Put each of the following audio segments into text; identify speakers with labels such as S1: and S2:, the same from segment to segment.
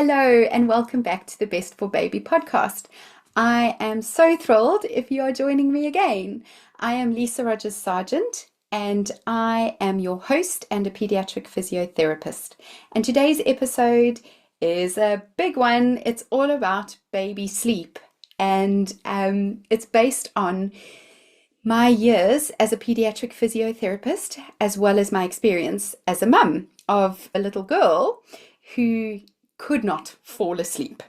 S1: Hello and welcome back to the Best for Baby podcast. I am so thrilled if you are joining me again. I am Lisa Rogers Sargent and I am your host and a pediatric physiotherapist. And today's episode is a big one. It's all about baby sleep and it's based on my years as a pediatric physiotherapist as well as my experience as a mum of a little girl who could not fall asleep.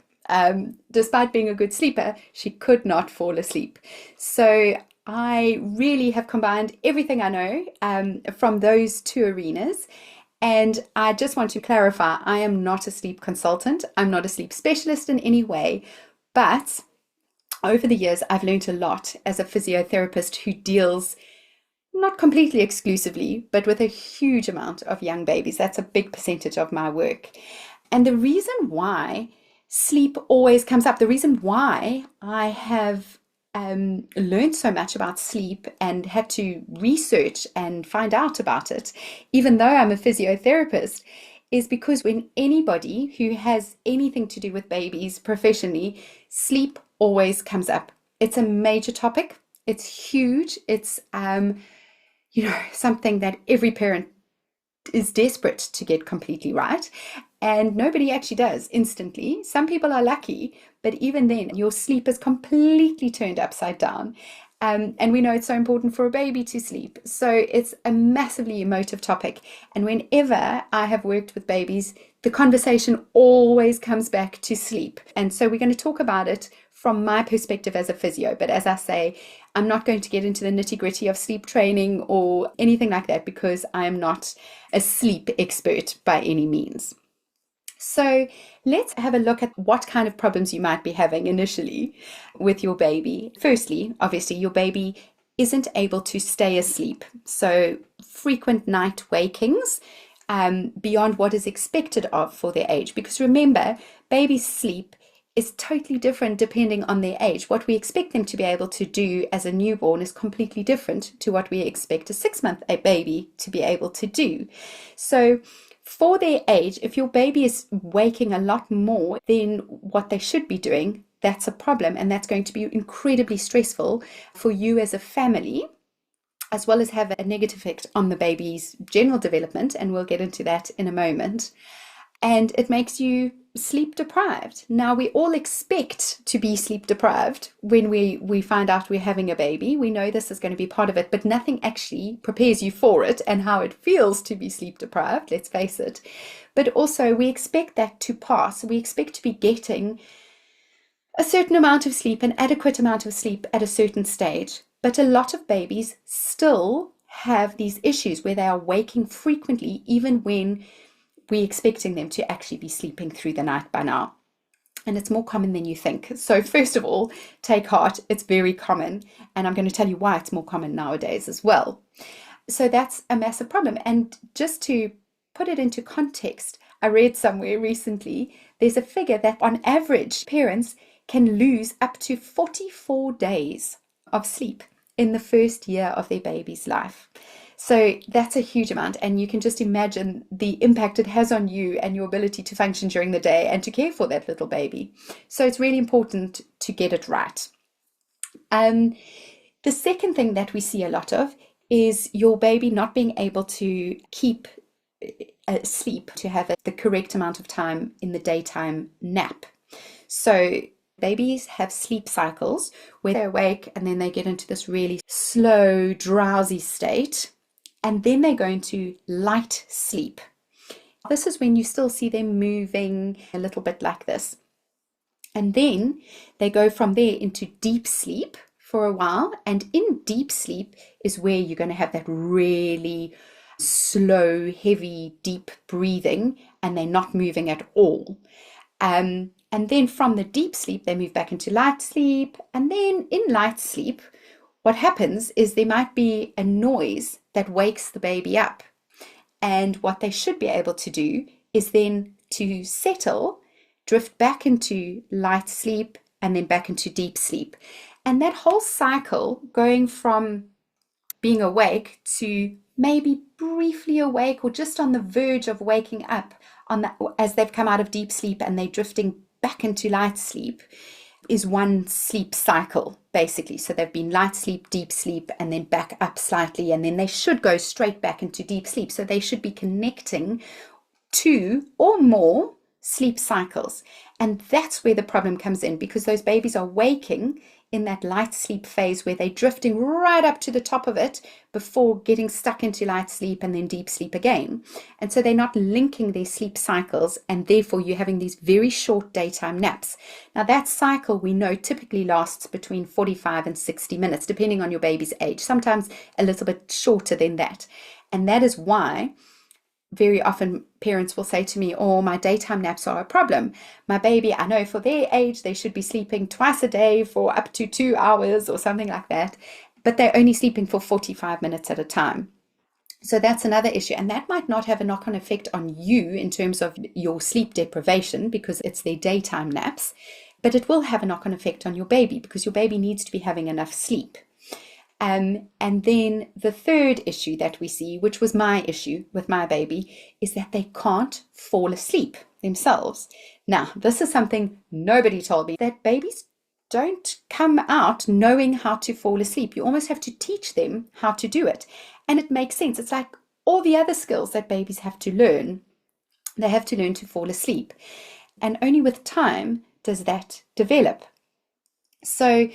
S1: Despite being a good sleeper, she could not fall asleep. So I really have combined everything I know from those two arenas. And I just want to clarify, I am not a sleep consultant. I'm not a sleep specialist in any way. But over the years, I've learned a lot as a physiotherapist who deals not completely exclusively, but with a huge amount of young babies. That's a big percentage of my work. And the reason why sleep always comes up, the reason why I have learned so much about sleep and had to research and find out about it, even though I'm a physiotherapist, is because when anybody who has anything to do with babies professionally, sleep always comes up. It's a major topic. It's huge. It's something that every parent is desperate to get completely right, and nobody actually does instantly. Some people are lucky, but even then your sleep is completely turned upside down, and we know it's so important for a baby to sleep. So it's a massively emotive topic, and whenever I have worked with babies, the conversation always comes back to sleep. And so we're going to talk about it from my perspective as a physio, but as I say, I'm not going to get into the nitty-gritty of sleep training or anything like that because I am not a sleep expert by any means. So let's have a look at what kind of problems you might be having initially with your baby. Firstly, obviously, your baby isn't able to stay asleep. So frequent night wakings beyond what is expected of for their age. Because remember, babies sleep is totally different depending on their age. What we expect them to be able to do as a newborn is completely different to what we expect a 6-month baby to be able to do. So for their age, if your baby is waking a lot more than what they should be doing, that's a problem, and that's going to be incredibly stressful for you as a family, as well as have a negative effect on the baby's general development, and we'll get into that in a moment. And it makes you sleep deprived. Now, we all expect to be sleep deprived when we find out we're having a baby. We know this is going to be part of it, but nothing actually prepares you for it and how it feels to be sleep deprived, let's face it. But also, we expect that to pass. We expect to be getting a certain amount of sleep, an adequate amount of sleep at a certain stage. But a lot of babies still have these issues where they are waking frequently, even when we're expecting them to actually be sleeping through the night by now. And it's more common than you think. So first of all, take heart, it's very common. And I'm going to tell you why it's more common nowadays as well. So that's a massive problem. And just to put it into context, I read somewhere recently, there's a figure that on average, parents can lose up to 44 days of sleep in the first year of their baby's life. So that's a huge amount, and you can just imagine the impact it has on you and your ability to function during the day and to care for that little baby. So it's really important to get it right. The second thing that we see a lot of is your baby not being able to keep sleep, to have the correct amount of time in the daytime nap. So babies have sleep cycles where they're awake and then they get into this really slow, drowsy state. And then they go into light sleep. This is when you still see them moving a little bit like this. And then they go from there into deep sleep for a while. And in deep sleep is where you're going to have that really slow, heavy, deep breathing, and they're not moving at all. And then from the deep sleep, they move back into light sleep. And then in light sleep, what happens is there might be a noise that wakes the baby up. And what they should be able to do is then to settle, drift back into light sleep, and then back into deep sleep. And that whole cycle going from being awake to maybe briefly awake or just on the verge of waking up as they've come out of deep sleep and they're drifting back into light sleep, is one sleep cycle, basically. So they've been light sleep, deep sleep, and then back up slightly, and then they should go straight back into deep sleep. So they should be connecting 2 or more sleep cycles. And that's where the problem comes in, because those babies are waking in that light sleep phase where they're drifting right up to the top of it before getting stuck into light sleep and then deep sleep again. And so they're not linking their sleep cycles, and therefore you're having these very short daytime naps. Now that cycle, we know, typically lasts between 45 and 60 minutes, depending on your baby's age, sometimes a little bit shorter than that. And that is why very often parents will say to me, oh, my daytime naps are a problem. My baby, I know for their age, they should be sleeping twice a day for up to 2 hours or something like that, but they're only sleeping for 45 minutes at a time. So that's another issue. And that might not have a knock-on effect on you in terms of your sleep deprivation because it's their daytime naps, but it will have a knock-on effect on your baby because your baby needs to be having enough sleep. And then the third issue that we see, which was my issue with my baby, is that they can't fall asleep themselves. Now, this is something nobody told me, that babies don't come out knowing how to fall asleep. You almost have to teach them how to do it. And it makes sense. It's like all the other skills that babies have to learn. They have to learn to fall asleep. And only with time does that develop. So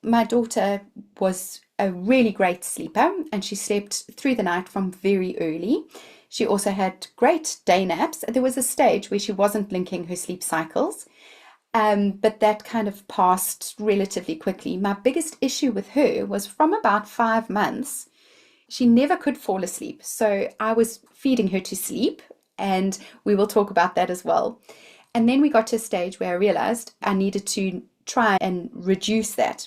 S1: my daughter was a really great sleeper, and she slept through the night from very early. She also had great day naps. There was a stage where she wasn't linking her sleep cycles, but that kind of passed relatively quickly. My biggest issue with her was from about 5 months, she never could fall asleep. So I was feeding her to sleep, and we will talk about that as well. And then we got to a stage where I realized I needed to try and reduce that.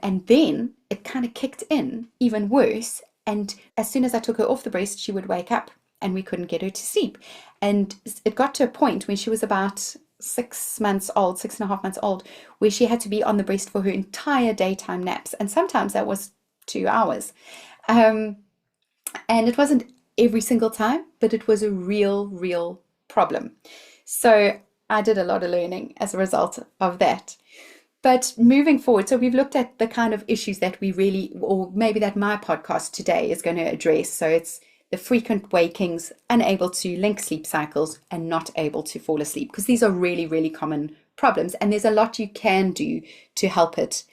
S1: And then it kind of kicked in even worse. And as soon as I took her off the breast, she would wake up and we couldn't get her to sleep. And it got to a point when she was about 6 months old, 6.5 months old, where she had to be on the breast for her entire daytime naps. And sometimes that was 2 hours. And it wasn't every single time, but it was a real problem. So I did a lot of learning as a result of that. But moving forward, so we've looked at the kind of issues that we really, or maybe that my podcast today is going to address. So it's the frequent wakings, unable to link sleep cycles, and not able to fall asleep, because these are really common problems, and there's a lot you can do to help it.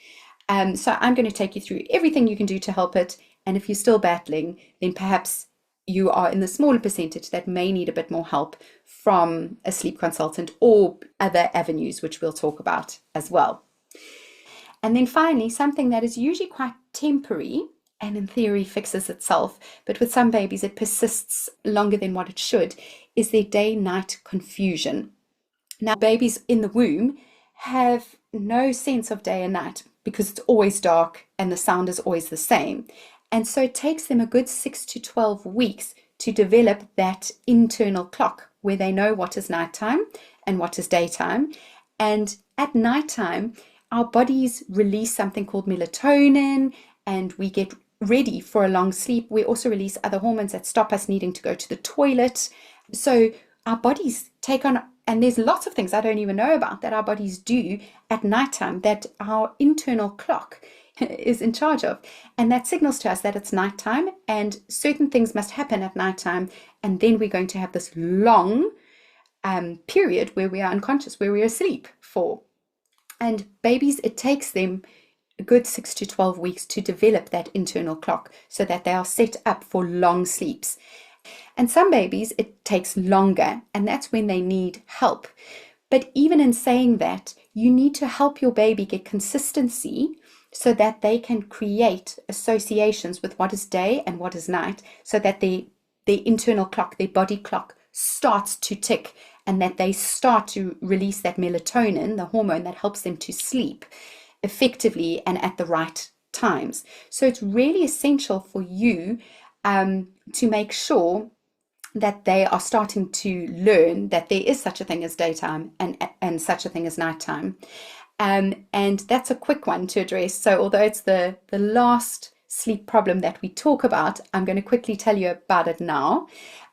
S1: So I'm going to take you through everything you can do to help it. And if you're still battling, then perhaps you are in the smaller percentage that may need a bit more help from a sleep consultant or other avenues, which we'll talk about as well. And then finally, something that is usually quite temporary and in theory fixes itself, but with some babies it persists longer than what it should, is their day-night confusion. Now, babies in the womb have no sense of day and night because it's always dark and the sound is always the same. And so it takes them a good 6 to 12 weeks to develop that internal clock where they know what is nighttime and what is daytime. And at nighttime, our bodies release something called melatonin, and we get ready for a long sleep. We also release other hormones that stop us needing to go to the toilet. So our bodies take on, and there's lots of things I don't even know about that our bodies do at nighttime that our internal clock is in charge of. And that signals to us that it's nighttime and certain things must happen at nighttime. And then we're going to have this long period where we are unconscious, where we're asleep for. And babies, it takes them a good 6 to 12 weeks to develop that internal clock so that they are set up for long sleeps. And some babies, it takes longer, and that's when they need help. But even in saying that, you need to help your baby get consistency so that they can create associations with what is day and what is night, so that their internal clock, their body clock, starts to tick, and that they start to release that melatonin, the hormone that helps them to sleep effectively and at the right times. So it's really essential for you to make sure that they are starting to learn that there is such a thing as daytime and such a thing as nighttime. And that's a quick one to address. So although it's the last sleep problem that we talk about, I'm going to quickly tell you about it now,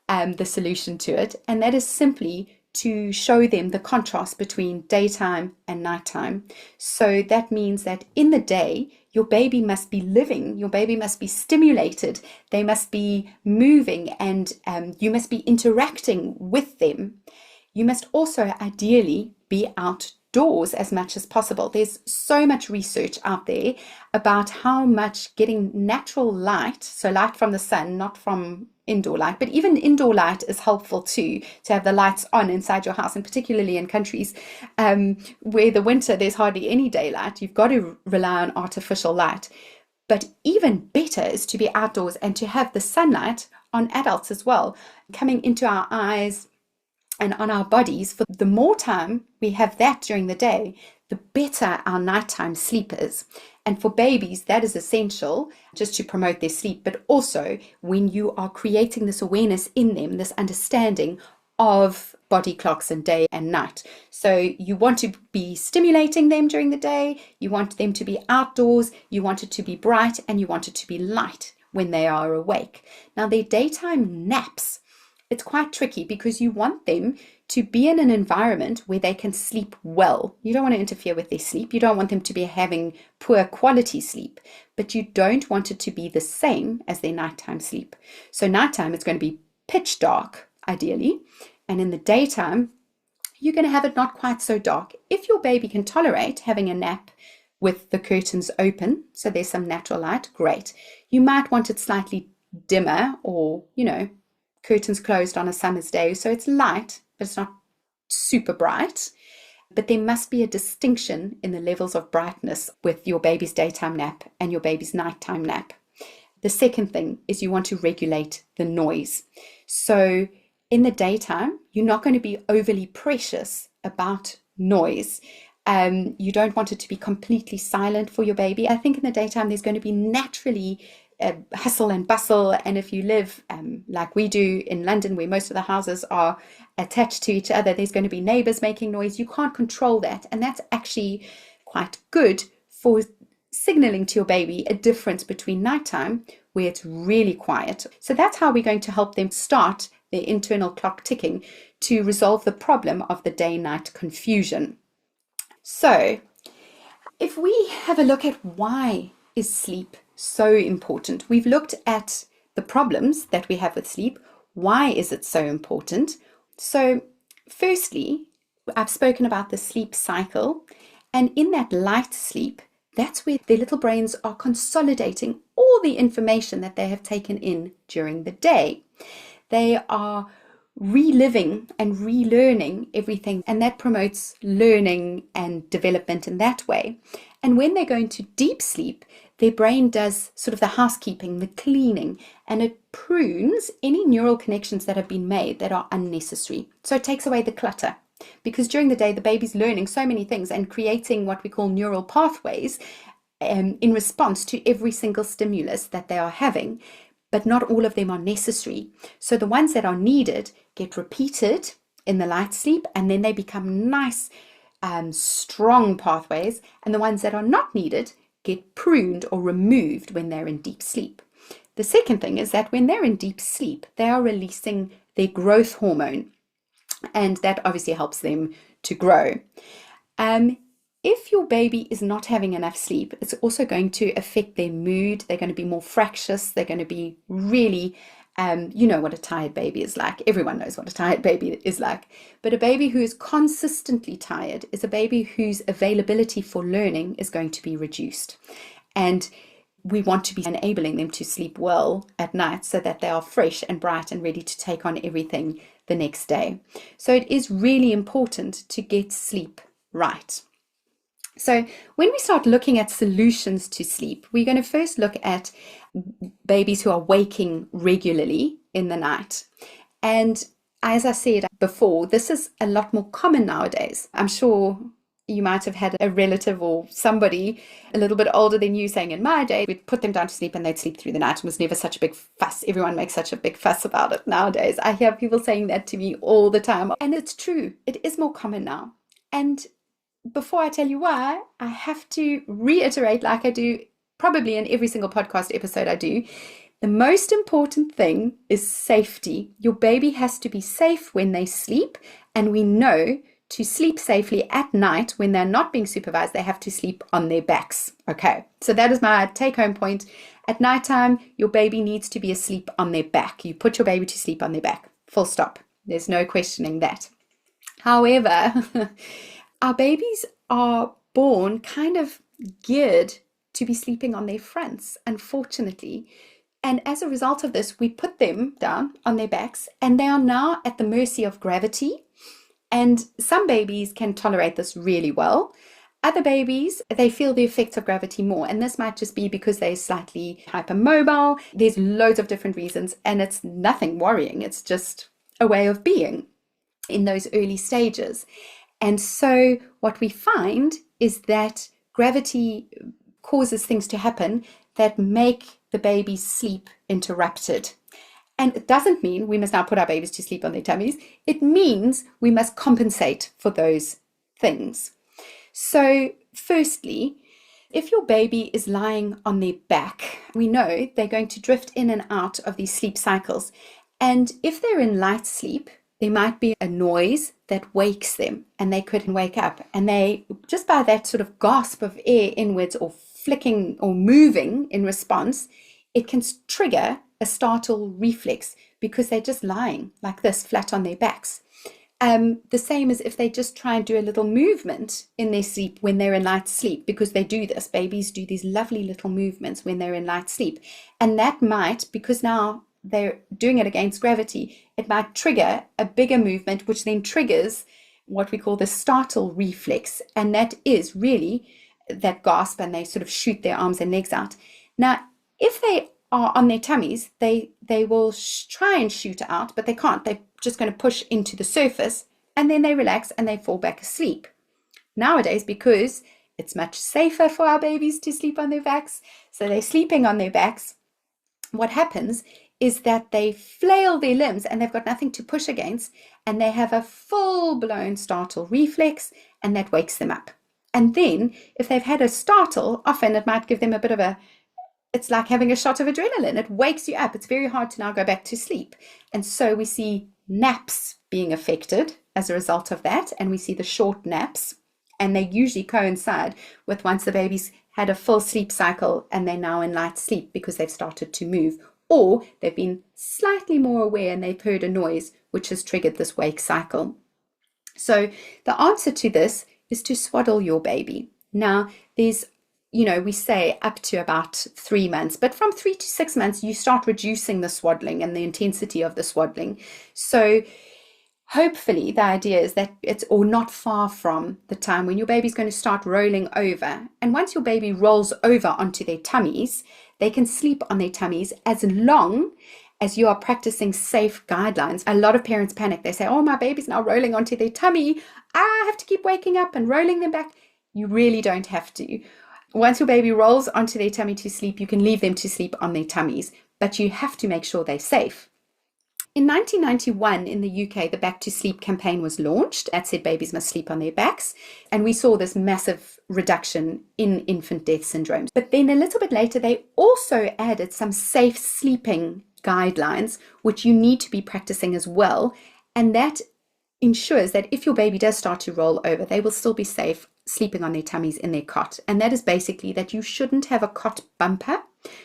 S1: the solution to it, and that is simply to show them the contrast between daytime and nighttime. So that means that in the day, your baby must be living, your baby must be stimulated, they must be moving, and you must be interacting with them. You must also ideally be outdoors as much as possible. There's so much research out there about how much getting natural light, so light from the sun, not from indoor light, but even indoor light is helpful too, to have the lights on inside your house, and particularly in countries where the winter there's hardly any daylight, you've got to rely on artificial light. But even better is to be outdoors and to have the sunlight on adults as well, coming into our eyes and on our bodies. For the more time we have that during the day, the better our nighttime sleep is. And for babies, that is essential just to promote their sleep, but also when you are creating this awareness in them, this understanding of body clocks and day and night. So you want to be stimulating them during the day, you want them to be outdoors, you want it to be bright, and you want it to be light when they are awake. Now, their daytime naps, it's quite tricky because you want them to be in an environment where they can sleep well. You don't want to interfere with their sleep. You don't want them to be having poor quality sleep, but you don't want it to be the same as their nighttime sleep. So nighttime, it's going to be pitch dark, ideally. And in the daytime, you're going to have it not quite so dark. If your baby can tolerate having a nap with the curtains open, so there's some natural light, great. You might want it slightly dimmer, or, curtains closed on a summer's day, so it's light, but it's not super bright. But there must be a distinction in the levels of brightness with your baby's daytime nap and your baby's nighttime nap. The second thing is you want to regulate the noise. So in the daytime, you're not going to be overly precious about noise. You don't want it to be completely silent for your baby. I think in the daytime, there's going to be naturally hustle and bustle, and if you live like we do in London, where most of the houses are attached to each other, there's going to be neighbors making noise. You can't control that, and that's actually quite good for signaling to your baby a difference between nighttime, where it's really quiet. So that's how we're going to help them start their internal clock ticking to resolve the problem of the day-night confusion. So if we have a look at why is sleep so important. We've looked at the problems that we have with sleep. Why is it so important? So firstly, I've spoken about the sleep cycle, and in that light sleep, that's where their little brains are consolidating all the information that they have taken in during the day. They are reliving and relearning everything, and that promotes learning and development in that way. And when they go into deep sleep, their brain does sort of the housekeeping, the cleaning, and it prunes any neural connections that have been made that are unnecessary. So it takes away the clutter, because during the day, the baby's learning so many things and creating what we call neural pathways in response to every single stimulus that they are having, but not all of them are necessary. So the ones that are needed get repeated in the light sleep, and then they become nice, strong pathways, and the ones that are not needed get pruned or removed when they're in deep sleep. The second thing is that when they're in deep sleep, they are releasing their growth hormone, and that obviously helps them to grow. If your baby is not having enough sleep, it's also going to affect their mood. They're going to be more fractious. They're going to be really, you know what a tired baby is like. Everyone knows what a tired baby is like. But a baby who is consistently tired is a baby whose availability for learning is going to be reduced. And we want to be enabling them to sleep well at night so that they are fresh and bright and ready to take on everything the next day. So it is really important to get sleep right. So when we start looking at solutions to sleep, we're going to first look at babies who are waking regularly in the night. And as I said before, this is a lot more common nowadays. I'm sure you might have had a relative or somebody a little bit older than you saying, in my day, we'd put them down to sleep and they'd sleep through the night. It was never such a big fuss. Everyone makes such a big fuss about it nowadays. I hear people saying that to me all the time. And it's true. It is more common now. And before I tell you why, I have to reiterate, like I do probably in every single podcast episode I do. The most important thing is safety. Your baby has to be safe when they sleep, and we know to sleep safely at night when they're not being supervised, they have to sleep on their backs. Okay, so that is my take-home point. At nighttime, your baby needs to be asleep on their back. You put your baby to sleep on their back. Full stop. There's no questioning that. However, our babies are born kind of geared to be sleeping on their fronts, unfortunately. And as a result of this, we put them down on their backs, and they are now at the mercy of gravity. And some babies can tolerate this really well. Other babies, they feel the effects of gravity more. And this might just be because they're slightly hypermobile. There's loads of different reasons, and it's nothing worrying. It's just a way of being in those early stages. And so what we find is that gravity causes things to happen that make the baby's sleep interrupted. And it doesn't mean we must now put our babies to sleep on their tummies. It means we must compensate for those things. So firstly, if your baby is lying on their back, we know they're going to drift in and out of these sleep cycles. And if they're in light sleep, there might be a noise that wakes them, and they could wake up. And they, just by that sort of gasp of air inwards or flicking or moving in response, it can trigger a startle reflex because they're just lying like this, flat on their backs. The same as if they just try and do a little movement in their sleep when they're in light sleep, because they do this. Babies do these lovely little movements when they're in light sleep. And that might, because now they're doing it against gravity, it might trigger a bigger movement, which then triggers what we call the startle reflex. And that is really that gasp, and they sort of shoot their arms and legs out. Now, if they are on their tummies, they will try and shoot out, but they can't. They're just going to push into the surface, and then they relax and they fall back asleep. Nowadays, because it's much safer for our babies to sleep on their backs, so they're sleeping on their backs, what happens is that they flail their limbs and they've got nothing to push against, and they have a full-blown startle reflex, and that wakes them up. And then if they've had a startle, often it might give them a bit of it's like having a shot of adrenaline. It wakes you up. It's very hard to now go back to sleep. And so we see naps being affected as a result of that. And we see the short naps, and they usually coincide with once the baby's had a full sleep cycle and they're now in light sleep because they've started to move, or they've been slightly more aware and they've heard a noise which has triggered this wake cycle. So the answer to this is to swaddle your baby. Now, there's we say up to about 3 months, but from 3 to 6 months, you start reducing the swaddling and the intensity of the swaddling. So hopefully the idea is that it's or not far from the time when your baby's going to start rolling over. And once your baby rolls over onto their tummies, they can sleep on their tummies as long as you are practicing safe guidelines. A lot of parents panic. They say, oh, my baby's now rolling onto their tummy. I have to keep waking up and rolling them back. You really don't have to. Once your baby rolls onto their tummy to sleep, you can leave them to sleep on their tummies, but you have to make sure they're safe. In 1991, in the UK, the Back to Sleep campaign was launched. That said babies must sleep on their backs. And we saw this massive reduction in infant death syndrome. But then a little bit later, they also added some safe sleeping guidelines, which you need to be practicing as well. And that ensures that if your baby does start to roll over, they will still be safe sleeping on their tummies in their cot. And that is basically that you shouldn't have a cot bumper.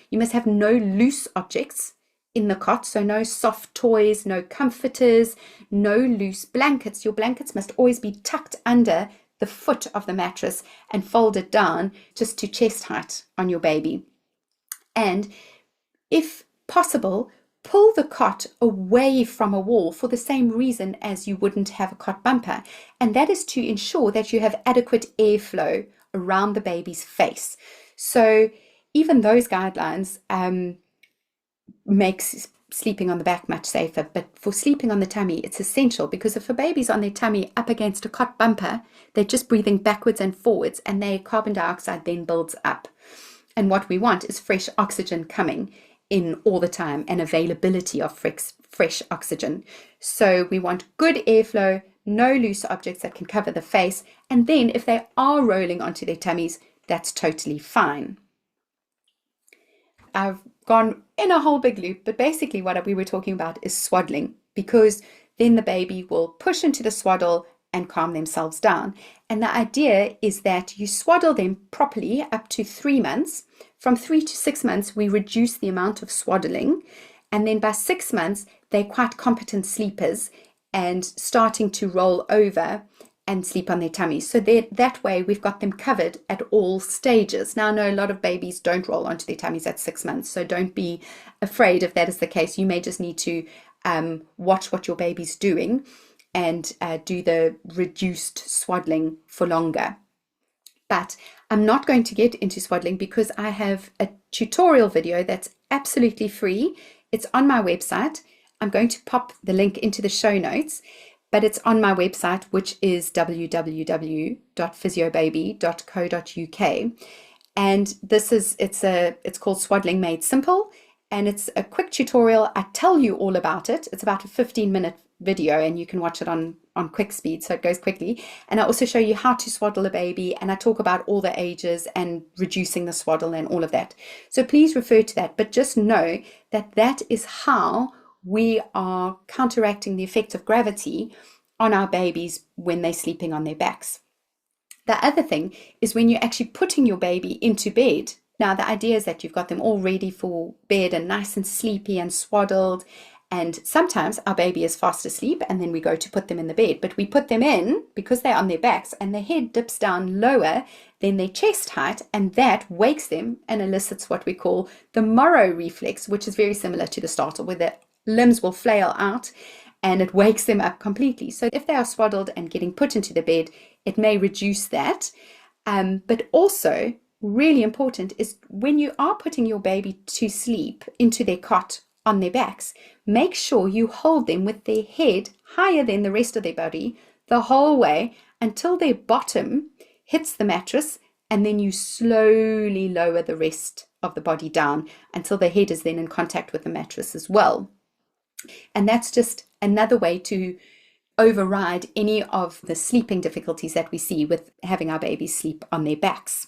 S1: You must have no loose objects in the cot, so no soft toys, no comforters, no loose blankets. Your blankets must always be tucked under the foot of the mattress and folded down just to chest height on your baby. And if possible, pull the cot away from a wall for the same reason as you wouldn't have a cot bumper. And that is to ensure that you have adequate airflow around the baby's face. So even those guidelines makes sleeping on the back much safer. But for sleeping on the tummy, it's essential, because if a baby's on their tummy up against a cot bumper, they're just breathing backwards and forwards, and their carbon dioxide then builds up. And what we want is fresh oxygen coming in all the time, and availability of fresh oxygen. So we want good airflow, no loose objects that can cover the face, and then if they are rolling onto their tummies, that's totally fine. I've gone in a whole big loop, but basically what we were talking about is swaddling, because then the baby will push into the swaddle and calm themselves down. And the idea is that you swaddle them properly up to 3 months. From 3 to 6 months, we reduce the amount of swaddling. And then by 6 months, they're quite competent sleepers and starting to roll over and sleep on their tummies. So that way we've got them covered at all stages. Now, I know a lot of babies don't roll onto their tummies at 6 months, so don't be afraid if that is the case. You may just need to watch what your baby's doing and do the reduced swaddling for longer. But I'm not going to get into swaddling because I have a tutorial video that's absolutely free. It's on my website. I'm going to pop the link into the show notes, but it's on my website, which is www.physiobaby.co.uk. And it's called Swaddling Made Simple, and it's a quick tutorial. I tell you all about it. It's about a 15-minute video, and you can watch it on quick speed, so it goes quickly. And I also show you how to swaddle a baby, and I talk about all the ages and reducing the swaddle and all of that. So please refer to that, but just know that that is how we are counteracting the effect of gravity on our babies when they're sleeping on their backs. The other thing is when you're actually putting your baby into bed. Now, the idea is that you've got them all ready for bed and nice and sleepy and swaddled. And sometimes our baby is fast asleep and then we go to put them in the bed. But we put them in because they're on their backs and their head dips down lower than their chest height. And that wakes them and elicits what we call the Morrow reflex, which is very similar to the startle, where the limbs will flail out and it wakes them up completely. So if they are swaddled and getting put into the bed, it may reduce that. But also, really important is when you are putting your baby to sleep into their cot on their backs, make sure you hold them with their head higher than the rest of their body the whole way until their bottom hits the mattress, and then you slowly lower the rest of the body down until the head is then in contact with the mattress as well. And that's just another way to override any of the sleeping difficulties that we see with having our babies sleep on their backs.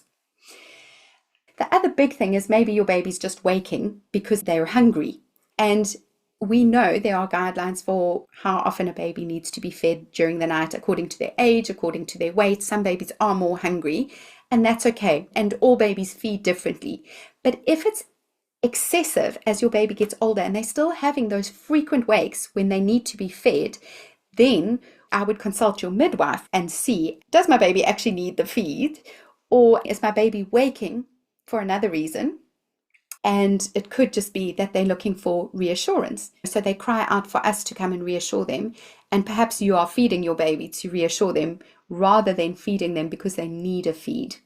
S1: The other big thing is maybe your baby's just waking because they're hungry. And we know there are guidelines for how often a baby needs to be fed during the night according to their age, according to their weight. Some babies are more hungry, and that's okay. And all babies feed differently. But if it's excessive as your baby gets older and they're still having those frequent wakes when they need to be fed, then I would consult your midwife and see, does my baby actually need the feed, or is my baby waking for another reason? And it could just be that they're looking for reassurance. So they cry out for us to come and reassure them. And perhaps you are feeding your baby to reassure them rather than feeding them because they need a feed.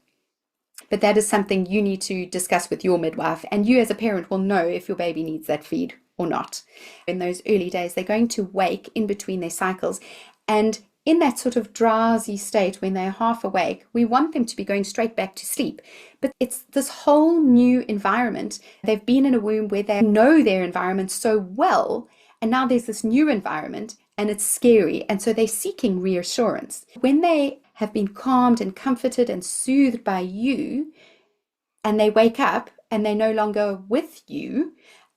S1: But that is something you need to discuss with your midwife, and you as a parent will know if your baby needs that feed or not. In those early days, they're going to wake in between their cycles, and in that sort of drowsy state when they're half awake, we want them to be going straight back to sleep. But it's this whole new environment. They've been in a womb where they know their environment so well, and now there's this new environment and it's scary, and so they're seeking reassurance. When they have been calmed and comforted and soothed by you, and they wake up and they're no longer with you,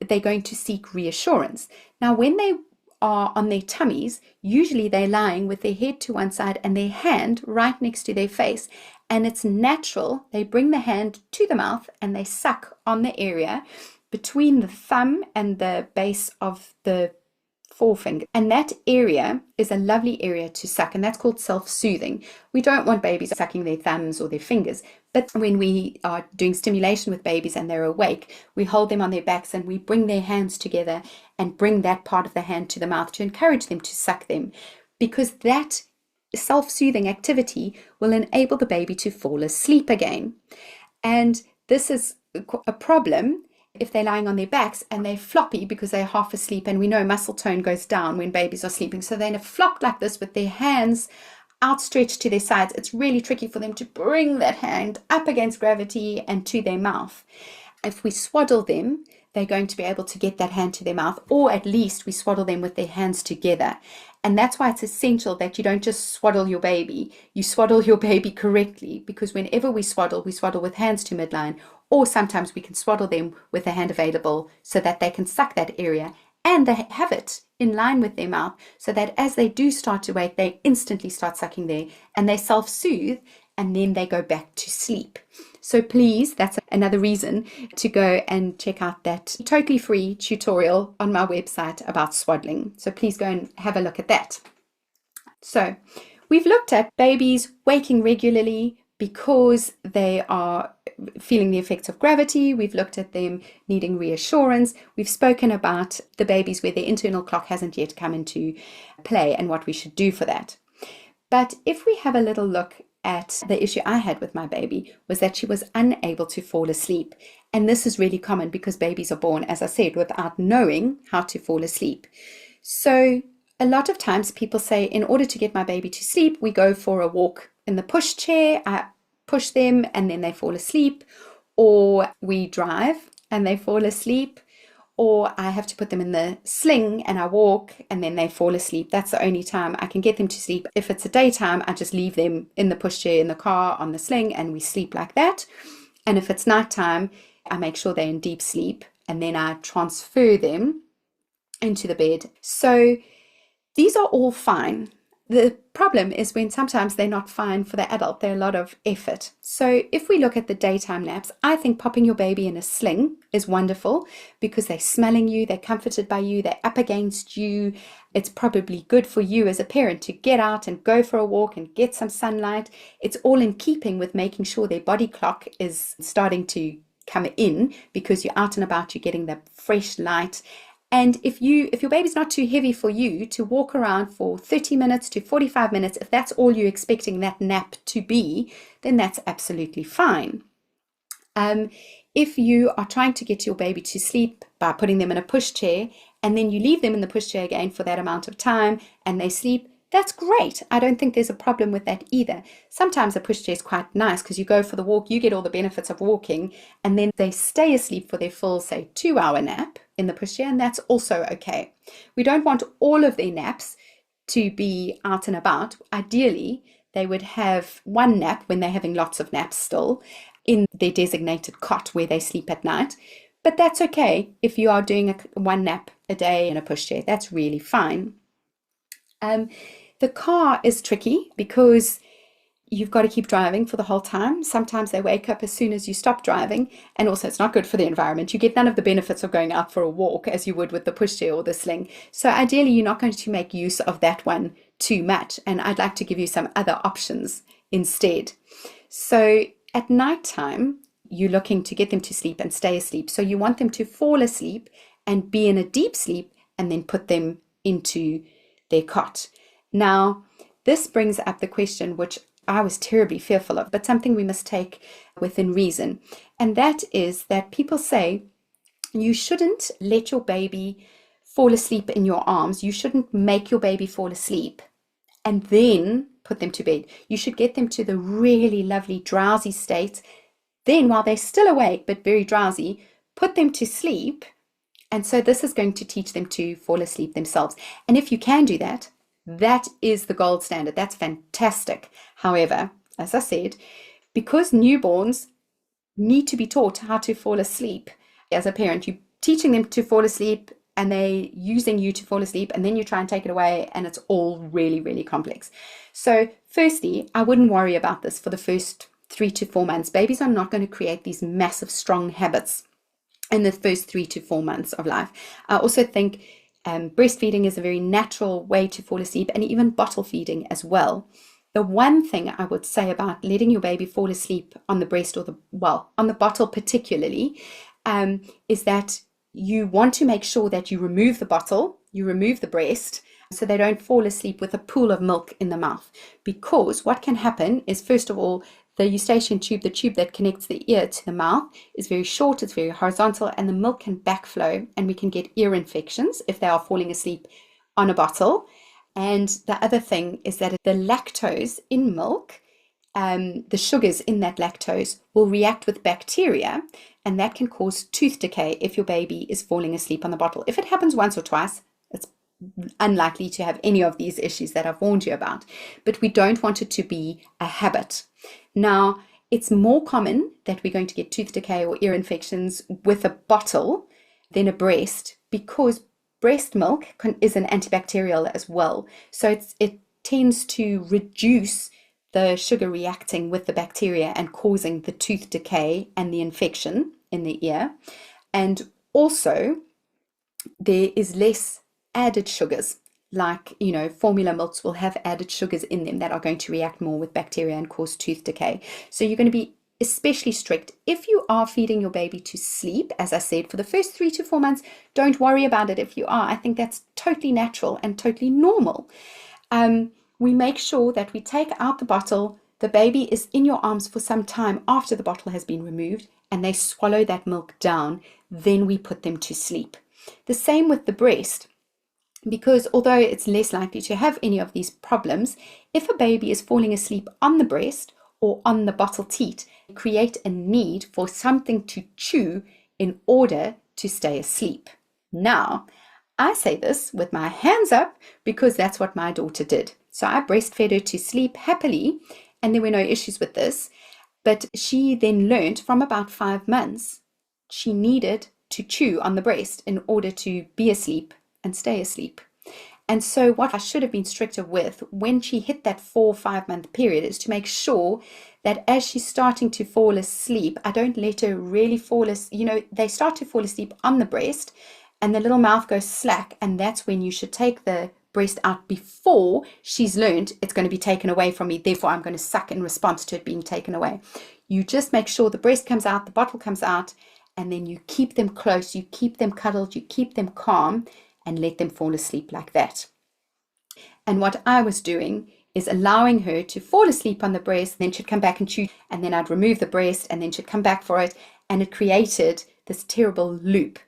S1: they're going to seek reassurance. Now, when they are on their tummies, usually they're lying with their head to one side and their hand right next to their face, and it's natural. They bring the hand to the mouth and they suck on the area between the thumb and the base of the forefinger, and that area is a lovely area to suck, and that's called self-soothing. We don't want babies sucking their thumbs or their fingers, but when we are doing stimulation with babies and they're awake, we hold them on their backs and we bring their hands together and bring that part of the hand to the mouth to encourage them to suck them, because that self-soothing activity will enable the baby to fall asleep again. And this is a problem if they're lying on their backs and they're floppy because they're half asleep, and we know muscle tone goes down when babies are sleeping. So they're flopped like this with their hands outstretched to their sides. It's really tricky for them to bring that hand up against gravity and to their mouth. If we swaddle them, they're going to be able to get that hand to their mouth, or at least we swaddle them with their hands together. And that's why it's essential that you don't just swaddle your baby, you swaddle your baby correctly, because whenever we swaddle with hands to midline or sometimes we can swaddle them with a hand available so that they can suck that area and they have it in line with their mouth so that as they do start to wake, they instantly start sucking there and they self-soothe and then they go back to sleep. So please, that's another reason to go and check out that totally free tutorial on my website about swaddling. So please go and have a look at that. So we've looked at babies waking regularly because they are feeling the effects of gravity. We've looked at them needing reassurance. We've spoken about the babies where their internal clock hasn't yet come into play and what we should do for that. But if we have a little look at the issue I had with my baby, was that she was unable to fall asleep. And this is really common because babies are born, as I said, without knowing how to fall asleep. So a lot of times people say, in order to get my baby to sleep, we go for a walk in the push chair. I push them and then they fall asleep, or we drive and they fall asleep, or I have to put them in the sling and I walk and then they fall asleep. That's the only time I can get them to sleep. If it's a daytime, I just leave them in the pushchair in the car on the sling and we sleep like that. And if it's nighttime, I make sure they're in deep sleep and then I transfer them into the bed. So these are all fine. The problem is when sometimes they're not fine for the adult, they're a lot of effort. So if we look at the daytime naps, I think popping your baby in a sling is wonderful because they're smelling you, they're comforted by you, they're up against you. It's probably good for you as a parent to get out and go for a walk and get some sunlight. It's all in keeping with making sure their body clock is starting to come in because you're out and about, you're getting the fresh light. And if your baby's not too heavy for you to walk around for 30 minutes to 45 minutes, if that's all you're expecting that nap to be, then that's absolutely fine. If you are trying to get your baby to sleep by putting them in a pushchair and then you leave them in the pushchair again for that amount of time and they sleep, that's great. I don't think there's a problem with that either. Sometimes a pushchair is quite nice because you go for the walk, you get all the benefits of walking, and then they stay asleep for their full, say, 2-hour nap in the pushchair, and that's also okay. We don't want all of their naps to be out and about. Ideally, they would have one nap when they're having lots of naps still in their designated cot where they sleep at night. But that's okay if you are doing one nap a day in a pushchair. That's really fine. The car is tricky because you've got to keep driving for the whole time. Sometimes they wake up as soon as you stop driving, and also it's not good for the environment. You get none of the benefits of going out for a walk as you would with the pushchair or the sling. So ideally, you're not going to make use of that one too much, and I'd like to give you some other options instead. So at nighttime, you're looking to get them to sleep and stay asleep. So you want them to fall asleep and be in a deep sleep and then put them into their cot. Now, this brings up the question, which I was terribly fearful of, but something we must take within reason. And that is that people say you shouldn't let your baby fall asleep in your arms. You shouldn't make your baby fall asleep and then put them to bed. You should get them to the really lovely drowsy state. Then while they're still awake but very drowsy, put them to sleep. And so this is going to teach them to fall asleep themselves. And if you can do that, that is the gold standard. That's fantastic. However, as I said, because newborns need to be taught how to fall asleep as a parent, you're teaching them to fall asleep and they're using you to fall asleep, and then you try and take it away, and it's all really, really complex. So firstly, I wouldn't worry about this for the first 3 to 4 months. Babies are not going to create these massive, strong habits in the first 3 to 4 months of life. I also think breastfeeding is a very natural way to fall asleep, and even bottle feeding as well. The one thing I would say about letting your baby fall asleep on the breast or on the bottle particularly, is that you want to make sure that you remove the bottle, you remove the breast, so they don't fall asleep with a pool of milk in the mouth. Because what can happen is, first of all, the eustachian tube, the tube that connects the ear to the mouth, is very short, it's very horizontal, and the milk can backflow, and we can get ear infections if they are falling asleep on a bottle. And the other thing is that the lactose in milk, the sugars in that lactose will react with bacteria, and that can cause tooth decay if your baby is falling asleep on the bottle. If it happens once or twice, it's unlikely to have any of these issues that I've warned you about, but we don't want it to be a habit. Now, It's more common that we're going to get tooth decay or ear infections with a bottle than a breast, because breast milk is an antibacterial as well. So it tends to reduce the sugar reacting with the bacteria and causing the tooth decay and the infection in the ear. And also, there is less added sugars. Like, formula milks will have added sugars in them that are going to react more with bacteria and cause tooth decay. So you're going to be especially strict if you are feeding your baby to sleep. As I said, for the first 3 to 4 months, don't worry about it if you are. I think that's totally natural and totally normal. We make sure that we take out the bottle. The baby is in your arms for some time after the bottle has been removed, and they swallow that milk down. Then we put them to sleep. The same with the breast, because although it's less likely to have any of these problems, if a baby is falling asleep on the breast or on the bottle teat, create a need for something to chew in order to stay asleep. Now, I say this with my hands up because that's what my daughter did. So I breastfed her to sleep happily, and there were no issues with this. But she then learned from about 5 months, she needed to chew on the breast in order to be asleep and stay asleep. And so what I should have been stricter with when she hit that 4-5 month period is to make sure that as she's starting to fall asleep, I don't let her really fall asleep. They start to fall asleep on the breast and the little mouth goes slack, and that's when you should take the breast out before she's learned it's going to be taken away from me, therefore I'm going to suck in response to it being taken away. You just make sure the breast comes out, the bottle comes out, and then you keep them close, you keep them cuddled, you keep them calm, and let them fall asleep like that. And what I was doing is allowing her to fall asleep on the breast, then she'd come back and chew, and then I'd remove the breast, and then she'd come back for it, and it created this terrible loop.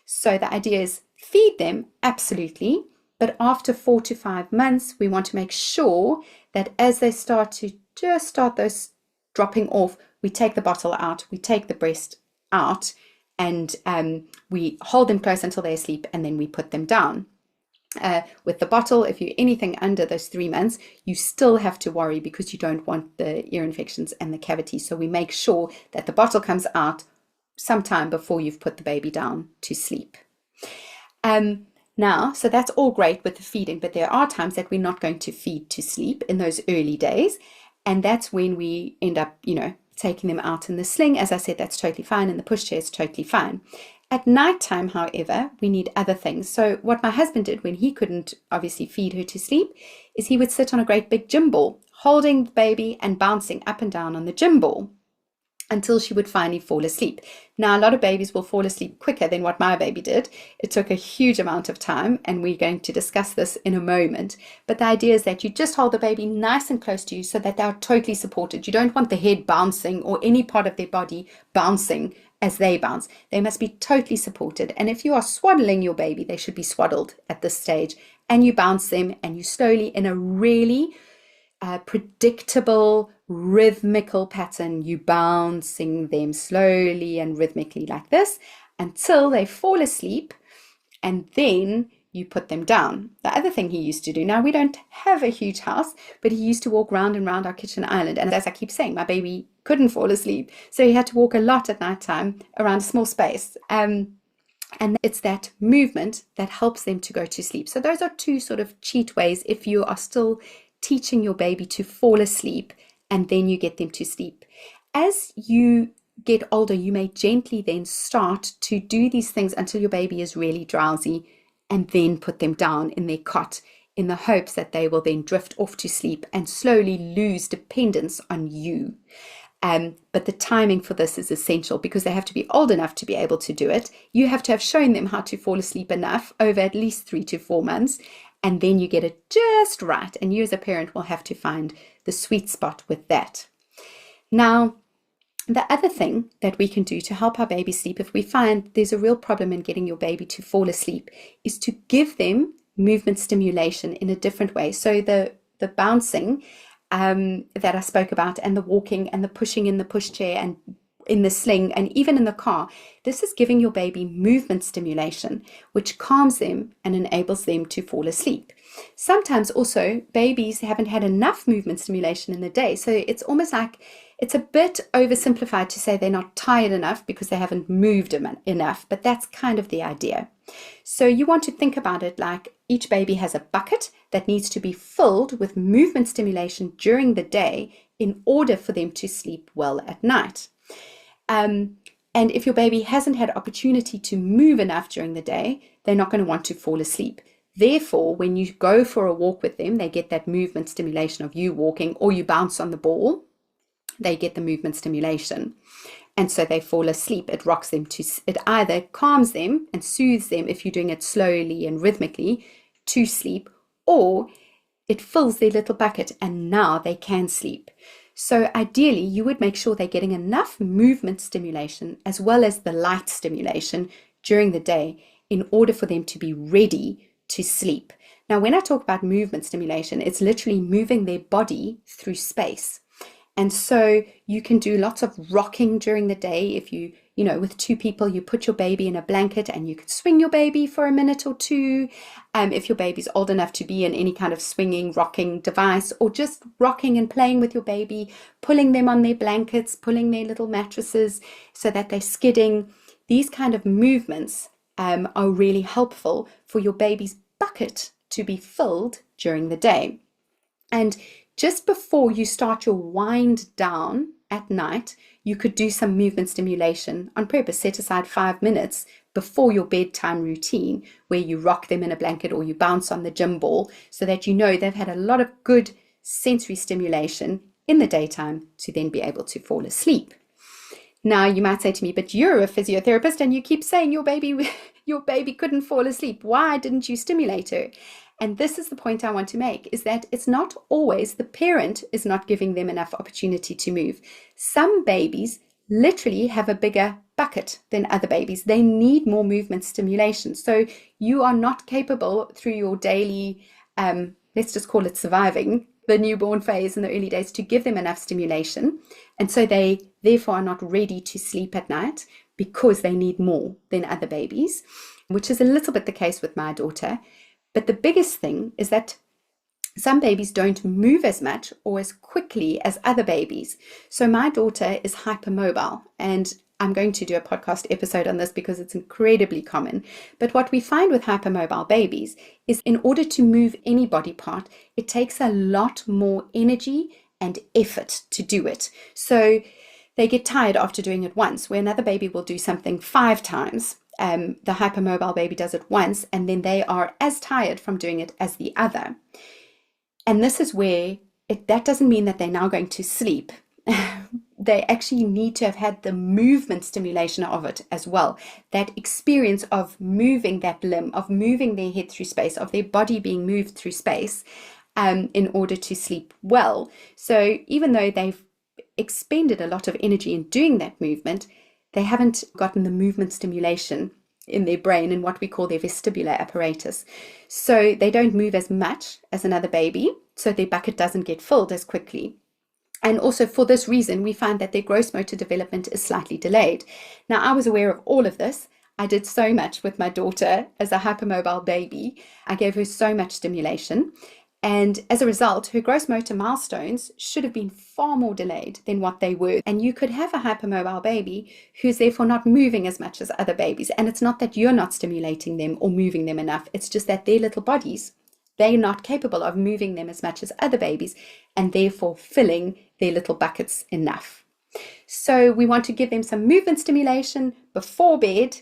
S1: So the idea is feed them, absolutely, but after 4 to 5 months, we want to make sure that as they start those dropping off, we take the bottle out, we take the breast out, and we hold them close until they're asleep, and then we put them down. With the bottle, if you're anything under those 3 months, you still have to worry because you don't want the ear infections and the cavity. So we make sure that the bottle comes out sometime before you've put the baby down to sleep. Now, so that's all great with the feeding, but there are times that we're not going to feed to sleep in those early days. And that's when we end up, taking them out in the sling. As I said, that's totally fine. And the pushchair is totally fine. At nighttime, however, we need other things. So what my husband did when he couldn't obviously feed her to sleep is he would sit on a great big gym ball, holding the baby and bouncing up and down on the gym ball until she would finally fall asleep. Now, a lot of babies will fall asleep quicker than what my baby did. It took a huge amount of time, and we're going to discuss this in a moment. But the idea is that you just hold the baby nice and close to you so that they're totally supported. You don't want the head bouncing or any part of their body bouncing as they bounce. They must be totally supported. And if you are swaddling your baby, they should be swaddled at this stage. And you bounce them, and you slowly, in a really predictable, rhythmical pattern, you bouncing them slowly and rhythmically like this until they fall asleep, and then you put them down. The other thing he used to do, now we don't have a huge house, but he used to walk round and round our kitchen island, and as I keep saying, my baby couldn't fall asleep, so he had to walk a lot at night time around a small space. And it's that movement that helps them to go to sleep. So those are two sort of cheat ways if you are still teaching your baby to fall asleep, and then you get them to sleep. As you get older, you may gently then start to do these things until your baby is really drowsy, and then put them down in their cot in the hopes that they will then drift off to sleep and slowly lose dependence on you. But the timing for this is essential because they have to be old enough to be able to do it. You have to have shown them how to fall asleep enough over at least 3 to 4 months, and then you get it just right. And you as a parent will have to find the sweet spot with that. Now, the other thing that we can do to help our baby sleep, if we find there's a real problem in getting your baby to fall asleep, is to give them movement stimulation in a different way. So the bouncing that I spoke about, and the walking and the pushing in the pushchair and in the sling and even in the car, this is giving your baby movement stimulation, which calms them and enables them to fall asleep. Sometimes also babies haven't had enough movement stimulation in the day, so it's almost like It's a bit oversimplified to say they're not tired enough because they haven't moved enough, but that's kind of the idea. So you want to think about it like each baby has a bucket that needs to be filled with movement stimulation during the day in order for them to sleep well at night. And if your baby hasn't had opportunity to move enough during the day, they're not going to want to fall asleep. Therefore, when you go for a walk with them, they get that movement stimulation of you walking, or you bounce on the ball, they get the movement stimulation. And so they fall asleep. It rocks them it either calms them and soothes them if you're doing it slowly and rhythmically to sleep, or it fills their little bucket and now they can sleep. So ideally, you would make sure they're getting enough movement stimulation as well as the light stimulation during the day in order for them to be ready to sleep. Now, when I talk about movement stimulation, it's literally moving their body through space. And so you can do lots of rocking during the day. If with two people, you put your baby in a blanket and you could swing your baby for a minute or two. If your baby's old enough to be in any kind of swinging, rocking device, or just rocking and playing with your baby, pulling them on their blankets, pulling their little mattresses so that they're skidding. These kind of movements are really helpful for your baby's bucket to be filled during the day. And just before you start your wind down at night, you could do some movement stimulation on purpose. Set aside 5 minutes before your bedtime routine where you rock them in a blanket or you bounce on the gym ball so that you know they've had a lot of good sensory stimulation in the daytime to then be able to fall asleep. Now you might say to me, but you're a physiotherapist and you keep saying your baby couldn't fall asleep. Why didn't you stimulate her? And this is the point I want to make, is that it's not always the parent is not giving them enough opportunity to move. Some babies literally have a bigger bucket than other babies. They need more movement stimulation. So you are not capable through your daily, let's just call it surviving the newborn phase in the early days, to give them enough stimulation. And so they therefore are not ready to sleep at night because they need more than other babies, which is a little bit the case with my daughter. But the biggest thing is that some babies don't move as much or as quickly as other babies. So my daughter is hypermobile, and I'm going to do a podcast episode on this because it's incredibly common. But what we find with hypermobile babies is in order to move any body part, it takes a lot more energy and effort to do it. So they get tired after doing it once, where another baby will do something 5 times. The hypermobile baby does it once, and then they are as tired from doing it as the other. And this is where that doesn't mean that they're now going to sleep. They actually need to have had the movement stimulation of it as well. That experience of moving that limb, of moving their head through space, of their body being moved through space in order to sleep well. So even though they've expended a lot of energy in doing that movement, they haven't gotten the movement stimulation in their brain in what we call their vestibular apparatus. So they don't move as much as another baby, so their bucket doesn't get filled as quickly. And also for this reason, we find that their gross motor development is slightly delayed. Now, I was aware of all of this. I did so much with my daughter as a hypermobile baby. I gave her so much stimulation. And as a result, her gross motor milestones should have been far more delayed than what they were. And you could have a hypermobile baby who's therefore not moving as much as other babies. And it's not that you're not stimulating them or moving them enough. It's just that their little bodies, they're not capable of moving them as much as other babies and therefore filling their little buckets enough. So we want to give them some movement stimulation before bed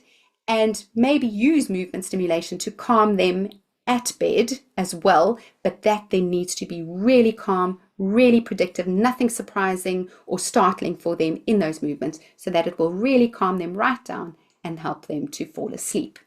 S1: and maybe use movement stimulation to calm them at bed as well, but that then needs to be really calm, really predictive, nothing surprising or startling for them in those movements, so that it will really calm them right down and help them to fall asleep.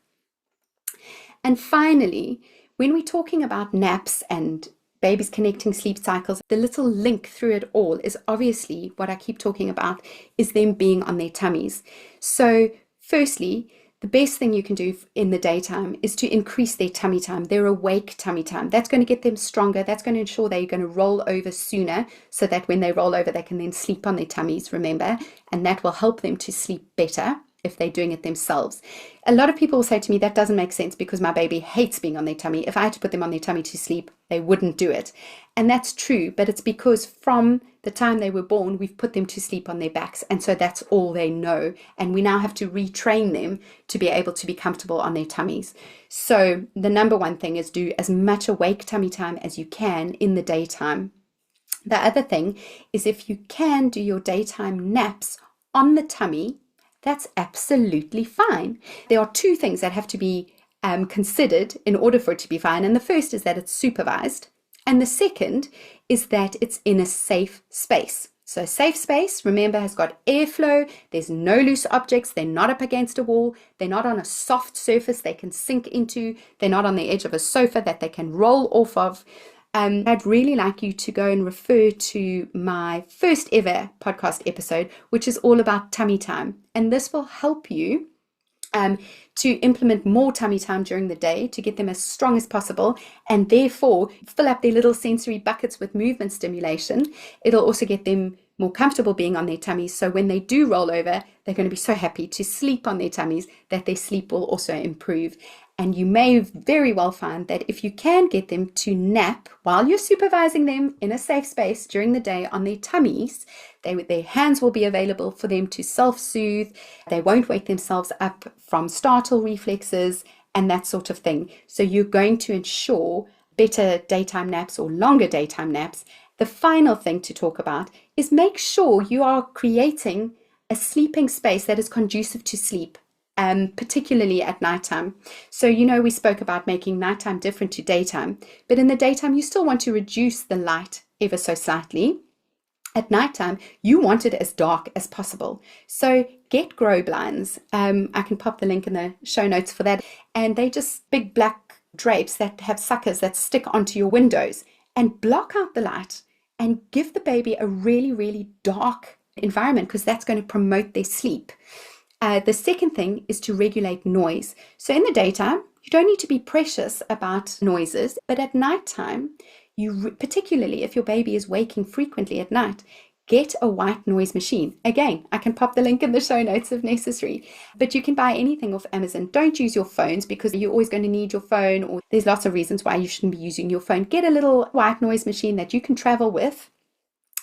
S1: And finally, when we're talking about naps and babies connecting sleep cycles, the little link through it all is obviously what I keep talking about, is them being on their tummies. So firstly, the best thing you can do in the daytime is to increase their tummy time, their awake tummy time. That's going to get them stronger. That's going to ensure they're going to roll over sooner, so that when they roll over, they can then sleep on their tummies, remember, and that will help them to sleep better if they're doing it themselves. A lot of people will say to me, that doesn't make sense because my baby hates being on their tummy. If I had to put them on their tummy to sleep, they wouldn't do it. And that's true, but it's because from the the time they were born, we've put them to sleep on their backs. And so that's all they know. And we now have to retrain them to be able to be comfortable on their tummies. So the number one thing is do as much awake tummy time as you can in the daytime. The other thing is if you can do your daytime naps on the tummy, that's absolutely fine. There are two things that have to be considered in order for it to be fine. And the first is that it's supervised. And the second is that it's in a safe space. So a safe space, remember, has got airflow. There's no loose objects. They're not up against a wall. They're not on a soft surface they can sink into. They're not on the edge of a sofa that they can roll off of. I'd really like you to go and refer to my first ever podcast episode, which is all about tummy time. And this will help you to implement more tummy time during the day to get them as strong as possible, and therefore fill up their little sensory buckets with movement stimulation. It'll also get them more comfortable being on their tummies, so when they do roll over, they're going to be so happy to sleep on their tummies that their sleep will also improve. And you may very well find that if you can get them to nap while you're supervising them in a safe space during the day on their tummies, their hands will be available for them to self-soothe. They won't wake themselves up from startle reflexes and that sort of thing. So you're going to ensure better daytime naps or longer daytime naps. The final thing to talk about is make sure you are creating a sleeping space that is conducive to sleep. Particularly at nighttime. So, we spoke about making nighttime different to daytime, but in the daytime, you still want to reduce the light ever so slightly. At nighttime, you want it as dark as possible. So get grow blinds. I can pop the link in the show notes for that. And they just big black drapes that have suckers that stick onto your windows and block out the light and give the baby a really, really dark environment, because that's going to promote their sleep. The second thing is to regulate noise. So in the daytime, you don't need to be precious about noises, but at nighttime, particularly if your baby is waking frequently at night, get a white noise machine. Again, I can pop the link in the show notes if necessary, but you can buy anything off Amazon. Don't use your phones, because you're always going to need your phone, or there's lots of reasons why you shouldn't be using your phone. Get a little white noise machine that you can travel with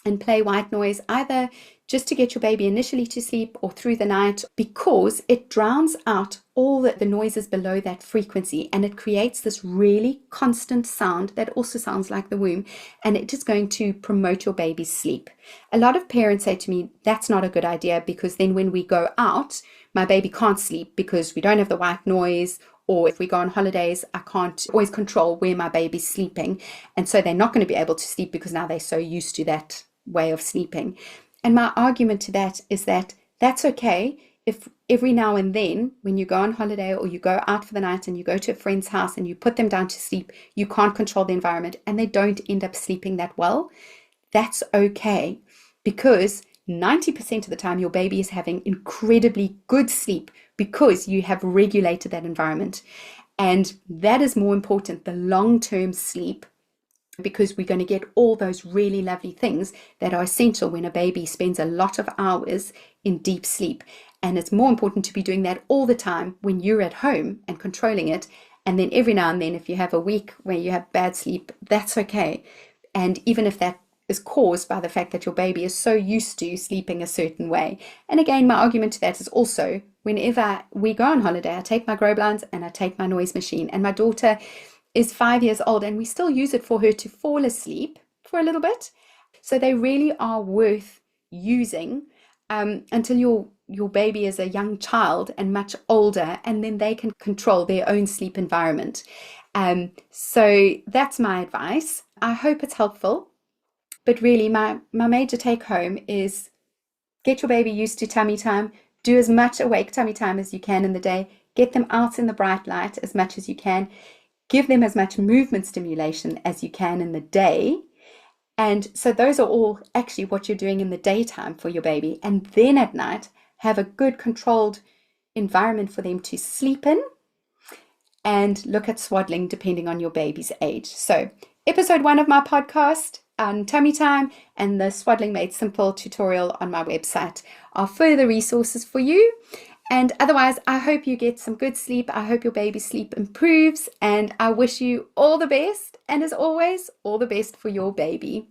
S1: and play white noise, either just to get your baby initially to sleep or through the night, because it drowns out all the noises below that frequency, and it creates this really constant sound that also sounds like the womb, and it is going to promote your baby's sleep. A lot of parents say to me, that's not a good idea, because then when we go out, my baby can't sleep because we don't have the white noise, or if we go on holidays, I can't always control where my baby's sleeping, and so they're not going to be able to sleep because now they're so used to that way of sleeping. And my argument to that is that that's okay if every now and then, when you go on holiday or you go out for the night and you go to a friend's house and you put them down to sleep, you can't control the environment and they don't end up sleeping that well. That's okay, because 90% of the time your baby is having incredibly good sleep because you have regulated that environment. And that is more important, the long-term sleep, because we're going to get all those really lovely things that are essential when a baby spends a lot of hours in deep sleep. And it's more important to be doing that all the time when you're at home and controlling it. And then every now and then, if you have a week where you have bad sleep, that's okay. And even if that is caused by the fact that your baby is so used to sleeping a certain way. And again, my argument to that is also, whenever we go on holiday, I take my grow blinds and I take my noise machine, and my daughter is 5 years old and we still use it for her to fall asleep for a little bit. So they really are worth using until your baby is a young child and much older, and then they can control their own sleep environment. So that's my advice. I hope it's helpful. But really, my major take home is get your baby used to tummy time. Do as much awake tummy time as you can in the day. Get them out in the bright light as much as you can. Give them as much movement stimulation as you can in the day. And so those are all actually what you're doing in the daytime for your baby. And then at night, have a good controlled environment for them to sleep in, and look at swaddling depending on your baby's age. So episode 1 of my podcast on tummy time and the Swaddling Made Simple tutorial on my website are further resources for you. And otherwise, I hope you get some good sleep. I hope your baby's sleep improves, and I wish you all the best. And as always, all the best for your baby.